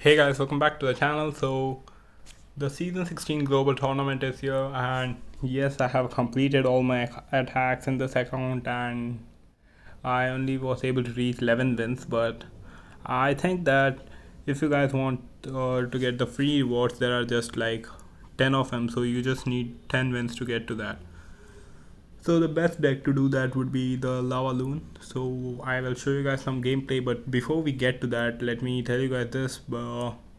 Hey guys, welcome back to the channel. So the season 16 global tournament is here, and yes, I have completed all my attacks in this account, and I only was able to reach 11 wins. But I think that if you guys want to get the free rewards, there are just like 10 of them, so you just need 10 wins to get to that. So the best deck to do that would be the Lava Loon. So I will show you guys some gameplay, but before we get to that, let me tell you guys this.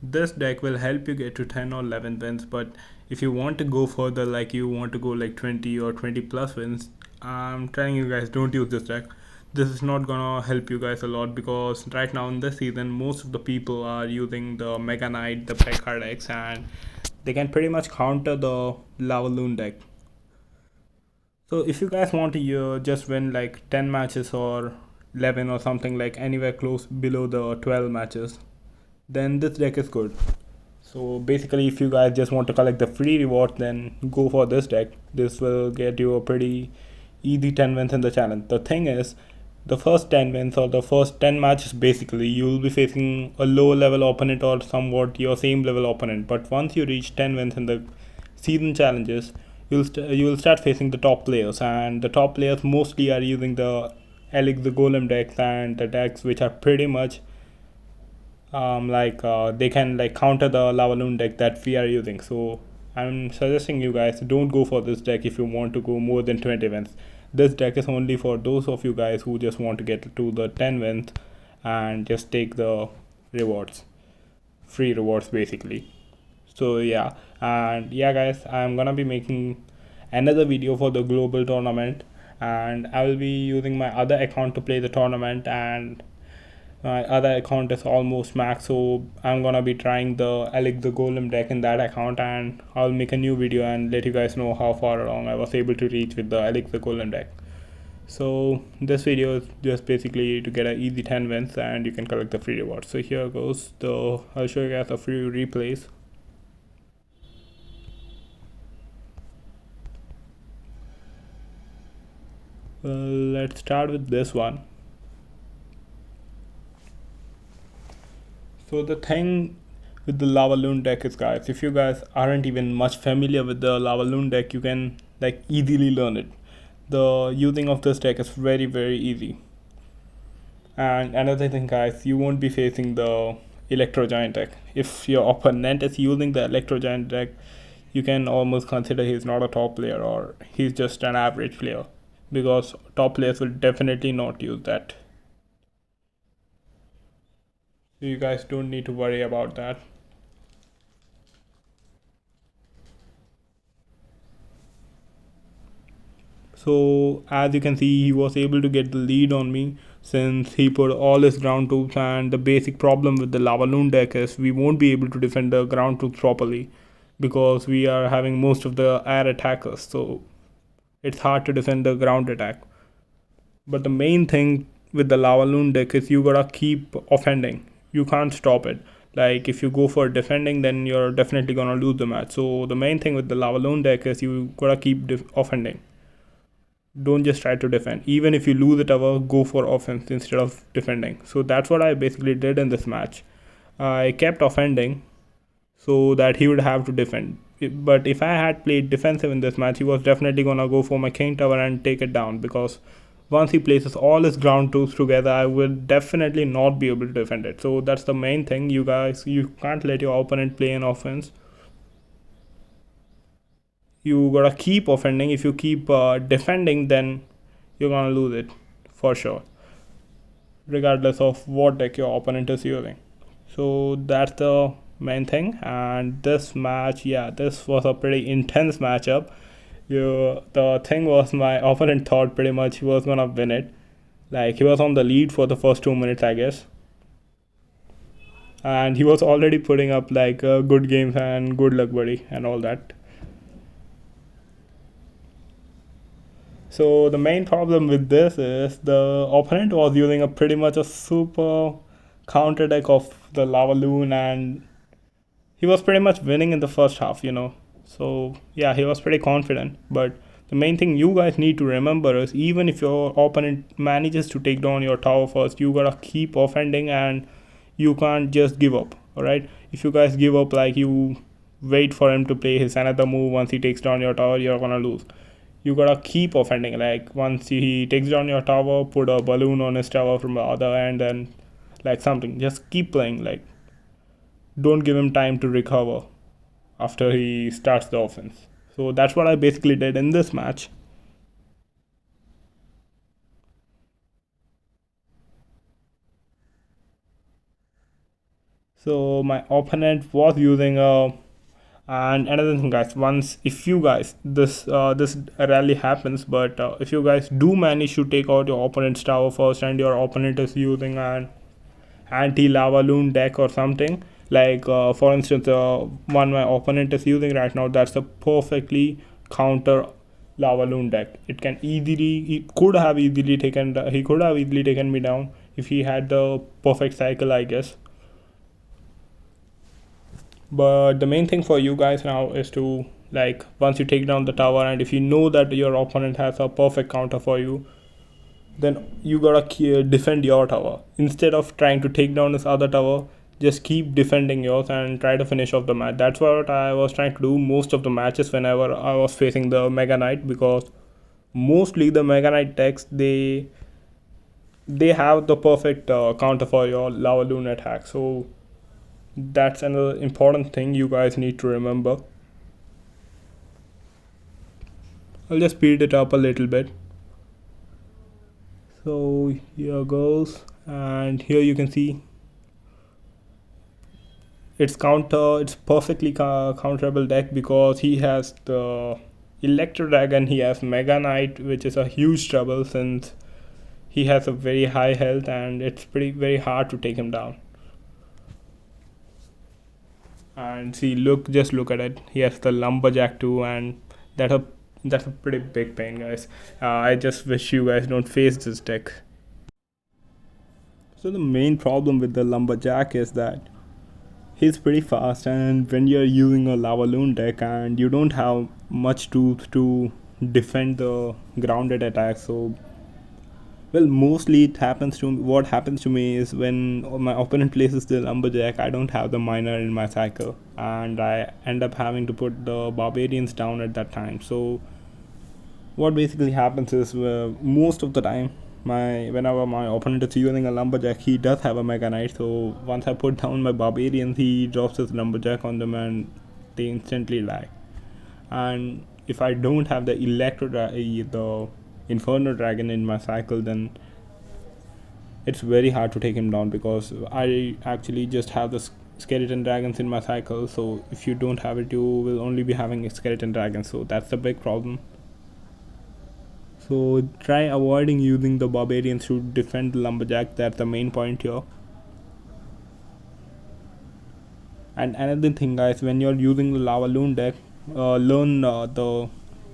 This deck will help you get to 10 or 11 wins, but if you want to go further, like you want to go like 20 or 20 plus wins, I'm telling you guys, don't use this deck. This is not gonna help you guys a lot, because right now in this season most of the people are using the Mega Knight, the Pekka decks, and they can pretty much counter the Lava Loon deck. So if you guys want to just win like 10 matches or 11 or something, like anywhere close below the 12 matches, then this deck is good. So basically, if you guys just want to collect the free reward, then go for this deck. This will get you a pretty easy 10 wins in the challenge. The thing is, the first 10 wins or the first 10 matches, basically you'll be facing a low level opponent or somewhat your same level opponent. But once you reach 10 wins in the season challenges, you will start facing the top players, and the top players mostly are using the Alex the Golem decks and the decks which are pretty much they can like counter the Lava Loon deck that we are using. So I'm suggesting you guys don't go for this deck if you want to go more than 20 wins. This deck is only for those of you guys who just want to get to the 10 wins and just take the rewards, free rewards basically. So yeah, and yeah guys, I'm gonna be making another video for the global tournament, and I will be using my other account to play the tournament, and my other account is almost max, so I'm gonna be trying the Alex the Golem deck in that account, and I'll make a new video and let you guys know how far along I was able to reach with the Alex the Golem deck. So this video is just basically to get an easy 10 wins and you can collect the free rewards. So here goes I'll show you guys a few replays. Well, let's start with this one. So the thing with the Lava Loon deck is, guys, if you guys aren't even much familiar with the Lava Loon deck, you can like easily learn it. The using of this deck is very easy. And another thing, guys, you won't be facing the Electro Giant deck. If your opponent is using the Electro Giant deck, you can almost consider he's not a top player, or he's just an average player, because top players will definitely not use that. So you guys don't need to worry about that. So as you can see, he was able to get the lead on me since he put all his ground troops, and the basic problem with the Lava Loon deck is we won't be able to defend the ground troops properly because we are having most of the air attackers, so it's hard to defend the ground attack. But the main thing with the Lava Loon deck is you gotta keep offending. You can't stop it. Like if you go for defending, then you're definitely gonna lose the match. So the main thing with the Lava Loon deck is you gotta keep offending. Don't just try to defend. Even if you lose the tower, go for offense instead of defending. So that's what I basically did in this match. I kept offending so that he would have to defend. But if I had played defensive in this match, he was definitely gonna go for my king tower and take it down, because once he places all his ground troops together, I will definitely not be able to defend it. So that's the main thing, you guys. You can't let your opponent play an offense. You gotta keep offending. If you keep defending, then you're gonna lose it for sure, regardless of what deck your opponent is using. So that's the main thing. And this match, yeah, this was a pretty intense matchup. The thing was, my opponent thought pretty much he was gonna win it. Like he was on the lead for the first 2 minutes, I guess, and he was already putting up like good games and good luck buddy and all that. So the main problem with this is the opponent was using a pretty much a super counter deck of the Lava Loon, and he was pretty much winning in the first half. So yeah, he was pretty confident. But the main thing you guys need to remember is, even if your opponent manages to take down your tower first, you gotta keep offending and you can't just give up. All right, if you guys give up, like you wait for him to play his another move, once he takes down your tower, you're gonna lose. You gotta keep offending. Like once he takes down your tower, put a balloon on his tower from the other end, and like something. Just keep playing. Like don't give him time to recover after he starts the offense. So that's what I basically did in this match. So my opponent was using a, and another thing, guys. Once if you guys this rarely happens, but if you guys do manage to take out your opponent's tower first, and your opponent is using an anti-lava loon deck or something, like for instance one my opponent is using right now, that's a perfectly counter lava loon deck. It can easily, he could have easily taken me down if he had the perfect cycle, I guess. But the main thing for you guys now is to, like, once you take down the tower, and if you know that your opponent has a perfect counter for you, then you gotta defend your tower instead of trying to take down this other tower. Just keep defending yours and try to finish off the match. That's what I was trying to do most of the matches whenever I was facing the Mega Knight, because mostly the Mega Knight decks, they have the perfect counter for your lava loon attack. So that's another important thing you guys need to remember. I'll just speed it up a little bit. So here goes, and here you can see it's perfectly counterable deck, because he has the Electro Dragon, he has Mega Knight, which is a huge trouble since he has a very high health, and it's pretty very hard to take him down. And see, just look at it, he has the Lumberjack too, and that's a that's a pretty big pain, guys. I just wish you guys don't face this deck. So the main problem with the Lumberjack is that he's pretty fast, and when you're using a lava loon deck and you don't have much tools to defend the grounded attack, so well, mostly it happens to what happens to me is when my opponent places the lumberjack, I don't have the miner in my cycle, and I end up having to put the barbarians down at that time. So what basically happens is most of the time, my whenever my opponent is using a lumberjack, he does have a mega knight. So once I put down my barbarians, he drops his lumberjack on them and they instantly die. And if I don't have the the inferno dragon in my cycle, then it's very hard to take him down, because I actually just have the skeleton dragons in my cycle. So if you don't have it, you will only be having a skeleton dragon, so that's the big problem. So try avoiding using the barbarians to defend the lumberjack. That's the main point here. And another thing, guys, when you're using the lava loon deck, learn the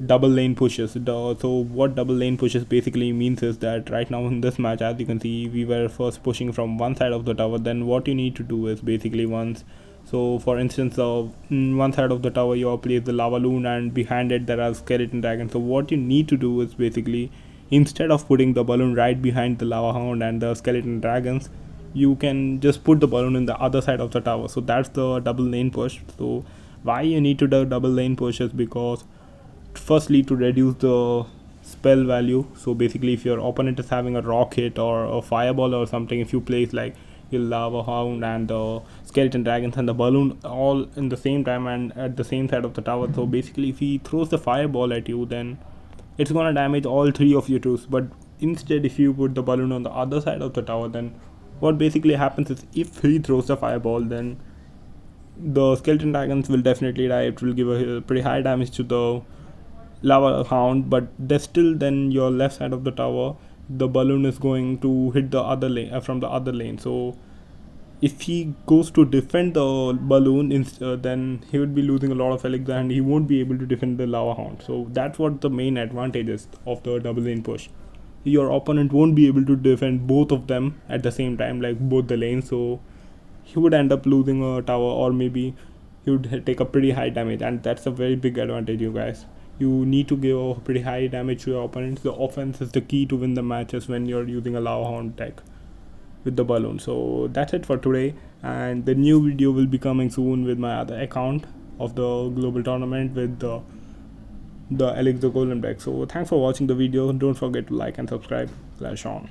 double lane pushes. So what double lane pushes basically means is that right now in this match, as you can see, we were first pushing from one side of the tower. Then what you need to do is basically once, so for instance, one side of the tower you place the lava loon, and behind it there are skeleton dragons. So what you need to do is basically, instead of putting the balloon right behind the lava hound and the skeleton dragons, you can just put the balloon in the other side of the tower. So that's the double lane push. So why you need to do double lane push is because, firstly, to reduce the spell value. So basically, if your opponent is having a rocket or a fireball or something, if you place like your lava hound and the skeleton dragons and the balloon all in the same time and at the same side of the tower, so basically if he throws the fireball at you, then it's gonna damage all three of your troops. But instead, if you put the balloon on the other side of the tower, then what basically happens is, if he throws the fireball, then the skeleton dragons will definitely die. It will give a pretty high damage to the lava hound, but there's still, then your left side of the tower, the balloon is going to hit the other lane, from the other lane. So if he goes to defend the balloon, then he would be losing a lot of elixir and he won't be able to defend the lava hound. So that's what the main advantage is of the double lane push. Your opponent won't be able to defend both of them at the same time, like both the lanes. So he would end up losing a tower, or maybe he would take a pretty high damage, and that's a very big advantage, you guys. You need to give a pretty high damage to your opponents. The offense is the key to win the matches when you're using a lava hound deck. with the balloon. So that's it for today, and the new video will be coming soon with my other account of the global tournament with the Alex the Golden Bag. So thanks for watching the video. Don't forget to like and subscribe. Clash on.